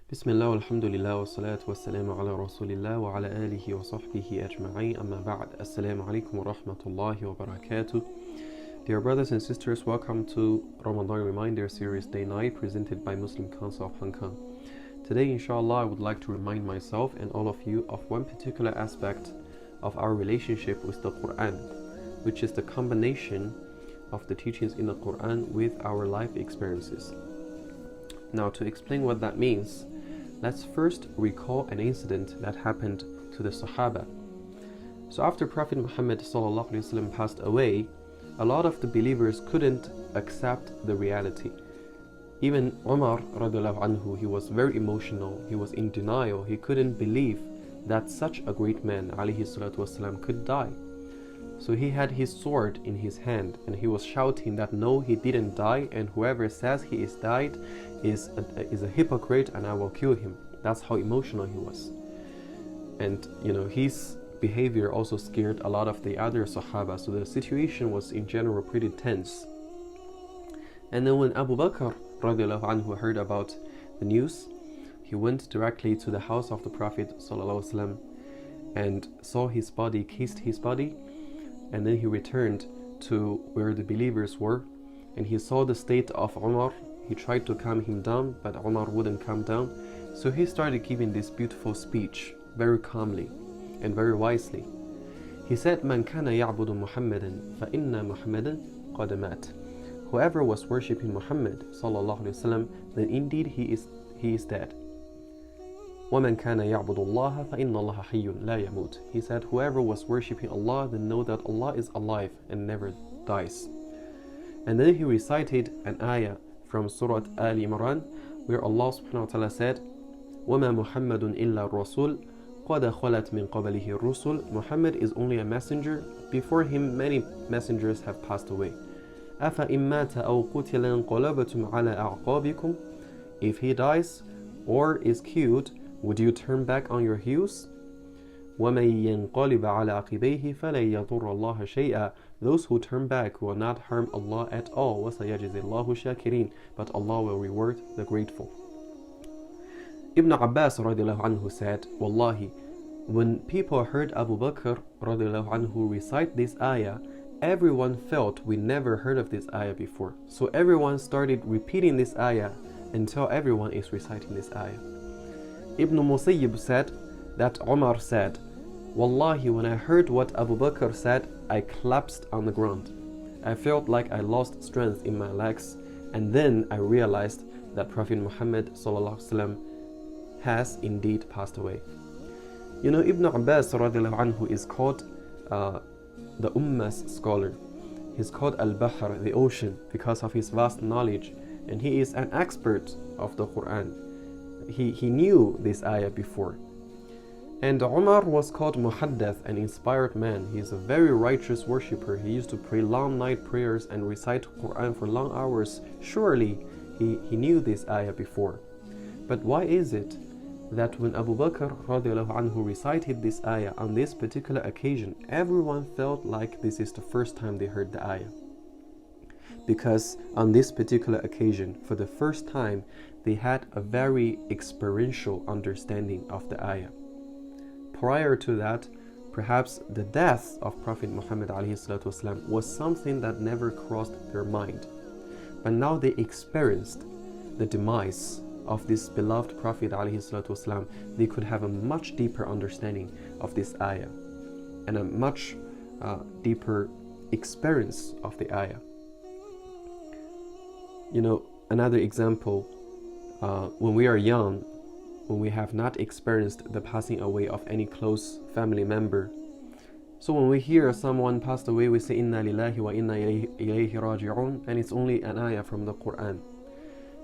Bismillah, alhamdulillah, wa salatu wa salamu ala rasulillah wa ala alihi wa sahbihi ajma'in, amma ba'd. Assalamu alaikum wa rahmatullahi wa barakatuh. Dear brothers and sisters, welcome to Ramadan Reminder Series Day 9 presented by Muslim Council of Hong Kong. Today, inshallah, I would like to remind myself and all of you of one particular aspect of our relationship with the Quran, which is the combination of the teachings in the Quran with our life experiences. Now, to explain what that means, let's first recall an incident that happened to the Sahaba. So after Prophet Muhammad ﷺ passed away, a lot of the believers couldn't accept the reality. Even Umar radiallahu anhu, he was very emotional, he was in denial, he couldn't believe that such a great man alayhi salatu wasalam could die. So he had his sword in his hand and he was shouting that no, he didn't die, and whoever says he is died is a hypocrite and I will kill him. That's how emotional he was. And his behavior also scared a lot of the other Sahaba, so the situation was in general pretty tense. And then when Abu Bakr radiallahu anhu heard about the news, he went directly to the house of the Prophet ﷺ and saw his body, kissed his body, and then he returned to where the believers were, and he saw the state of Umar. He tried to calm him down, but Umar wouldn't calm down. So he started giving this beautiful speech very calmly and very wisely. He said, "Man kana ya'budu Muhammadan fa inna Muhammadan qad mat." Whoever was worshipping Muhammad sallallahu alaihi wasallam, then indeed he is dead. وَمَنْ كَانَ يَعْبُدُ اللَّهَ فَإِنَّ اللَّهَ حَيٌّ لَا يَمُوتُ. He said, whoever was worshipping Allah, then know that Allah is alive and never dies. And then he recited an ayah from Surah Al Imran, where Allah subhanahu wa ta'ala said, وَمَا مُحَمَّدٌ إِلَّا الرَّسُولُ قَدْ خَلَتْ مِنْ قَبَلِهِ الرُّسُلُ. Muhammad is only a messenger. Before him, many messengers have passed away. أَفَإِن مَّاتَ أَوْ قُتِلَ انقَلَبْتُمْ عَلَى أَعْقَابِكُمْ. If he dies or is killed, would you turn back on your heels? وَمَن يَنْقَلِبَ عَلَى عَقِبَيْهِ فَلَن يَضُرَّ اللَّهَ شَيْئًا. Those who turn back will not harm Allah at all. وَسَيَجْزِي اللَّهُ الشَّاكِرِينَ. But Allah will reward the grateful. Ibn Abbas radiallahu anhu said, Wallahi, when people heard Abu Bakr radiallahu anhu recite this ayah, everyone felt we never heard of this ayah before. So everyone started repeating this ayah until everyone is reciting this ayah. Ibn Musayyib said that Umar said, Wallahi, when I heard what Abu Bakr said, I collapsed on the ground. I felt like I lost strength in my legs, and then I realized that Prophet Muhammad ﷺ has indeed passed away. Ibn Abbas radiallahu anhu is called the Ummah's scholar. He's called Al-Bahr, the ocean, because of his vast knowledge, and he is an expert of the Quran. He knew this ayah before. And Umar was called Muhaddath, an inspired man. He is a very righteous worshipper. He used to pray long night prayers and recite Quran for long hours. Surely he knew this ayah before. But why is it that when Abu Bakr radiallahu anhu recited this ayah on this particular occasion, everyone felt like this is the first time they heard the ayah? Because on this particular occasion, for the first time, they had a very experiential understanding of the ayah. Prior to that, perhaps the death of Prophet Muhammad ﷺ was something that never crossed their mind. But now they experienced the demise of this beloved Prophet ﷺ. They could have a much deeper understanding of this ayah and a much deeper experience of the ayah. Another example, when we are young, when we have not experienced the passing away of any close family member. So when we hear someone passed away, we say, Inna lillahi wa inna ilayhi raji'un, and it's only an ayah from the Quran.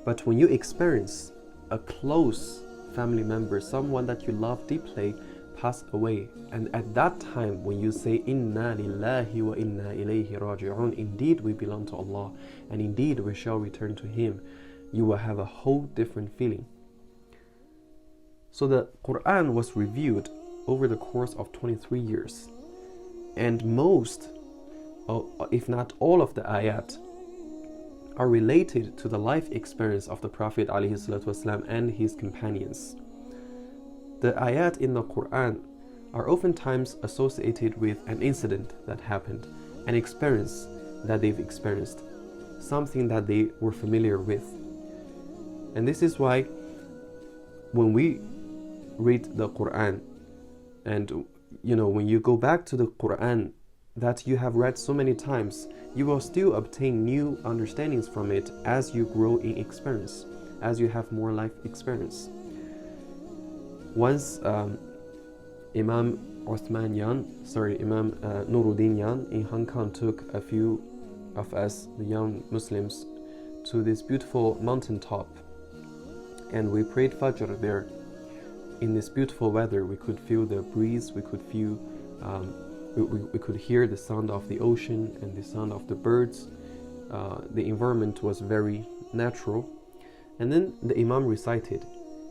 But when you experience a close family member, someone that you love deeply, pass away, and at that time when you say, Inna lillahi wa inna ilayhi raji'un, indeed we belong to Allah, and indeed we shall return to Him, you will have a whole different feeling. So the Quran was reviewed over the course of 23 years. And most, if not all of the ayat are related to the life experience of the Prophet ﷺ and his companions. The ayat in the Quran are oftentimes associated with an incident that happened, an experience that they've experienced, something that they were familiar with. And this is why when we read the Quran, and when you go back to the Quran that you have read so many times, you will still obtain new understandings from it as you grow in experience, as you have more life experience. Once Imam Nuruddin Yan in Hong Kong took a few of us, the young Muslims, to this beautiful mountaintop, and we prayed Fajr there. In this beautiful weather, we could feel the breeze, we could feel we could hear the sound of the ocean and the sound of the birds. The environment was very natural. And then the Imam recited,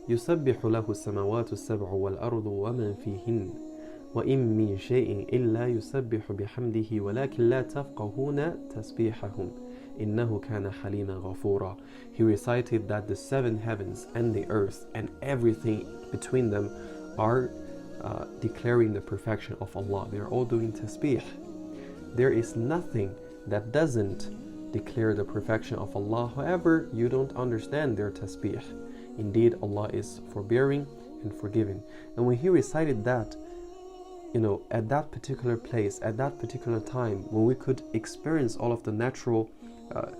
يُسَبِّحُ لَهُ السَّمَوَاتُ السَّبْعُ وَالْأَرْضُ وَمَنْ فِيهِنَّ وَإِن مِّن شَيْءٍ إِلَّا يُسَبِّحُ بِحَمْدِهِ وَلَكِنْ لَا تَفْقَهُونَ تَسْبِيحَهُمْ إِنَّهُ كَانَ حَلِيمًا غَفُورًا. He recited that the seven heavens and the earth and everything between them are declaring the perfection of Allah. They are all doing tasbih. There is nothing that doesn't declare the perfection of Allah. However, you don't understand their tasbih. Indeed, Allah is forbearing and forgiving. And when he recited that, at that particular place, at that particular time, when we could experience all of the natural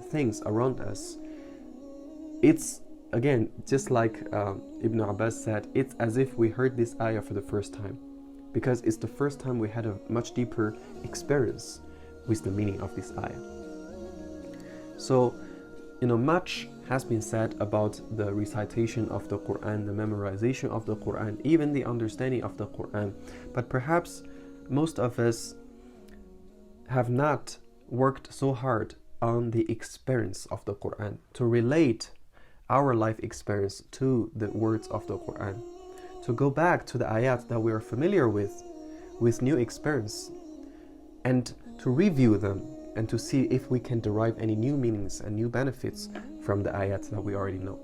things around us, it's again, just like Ibn Abbas said, it's as if we heard this ayah for the first time, because it's the first time we had a much deeper experience with the meaning of this ayah. So, much has been said about the recitation of the Quran, the memorization of the Quran, even the understanding of the Quran. But perhaps most of us have not worked so hard on the experience of the Quran, to relate our life experience to the words of the Quran, to go back to the ayat that we are familiar with new experience, and to review them and to see if we can derive any new meanings and new benefits from the ayat that we already know.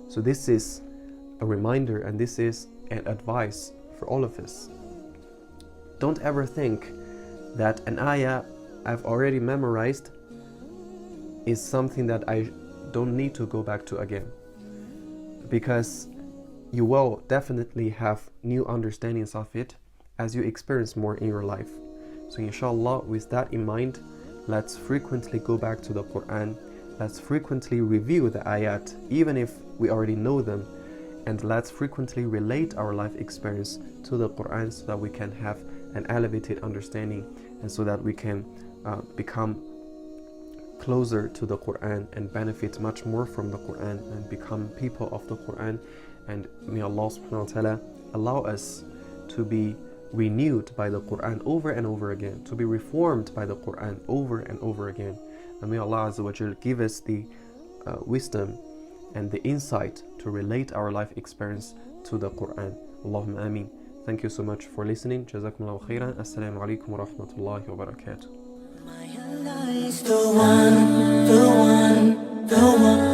So this is a reminder, and this is an advice for all of us. Don't ever think that an ayah I've already memorized is something that I don't need to go back to again, because you will definitely have new understandings of it as you experience more in your life. So inshallah, with that in mind, let's frequently go back to the Quran, let's frequently review the ayat even if we already know them, and let's frequently relate our life experience to the Quran so that we can have an elevated understanding, and so that we can become closer to the Quran and benefit much more from the Quran and become people of the Quran. And may Allah subhanahu wa ta'ala allow us to be renewed by the Quran over and over again, to be reformed by the Quran over and over again. And may Allah Azza wa Jal give us the wisdom and the insight to relate our life experience to the Quran. Allahumma ameen. Thank you so much for listening. Jazakumullahu khairan. Assalamu alaikum wa rahmatullahi wa barakatuh. The one, the one, the one.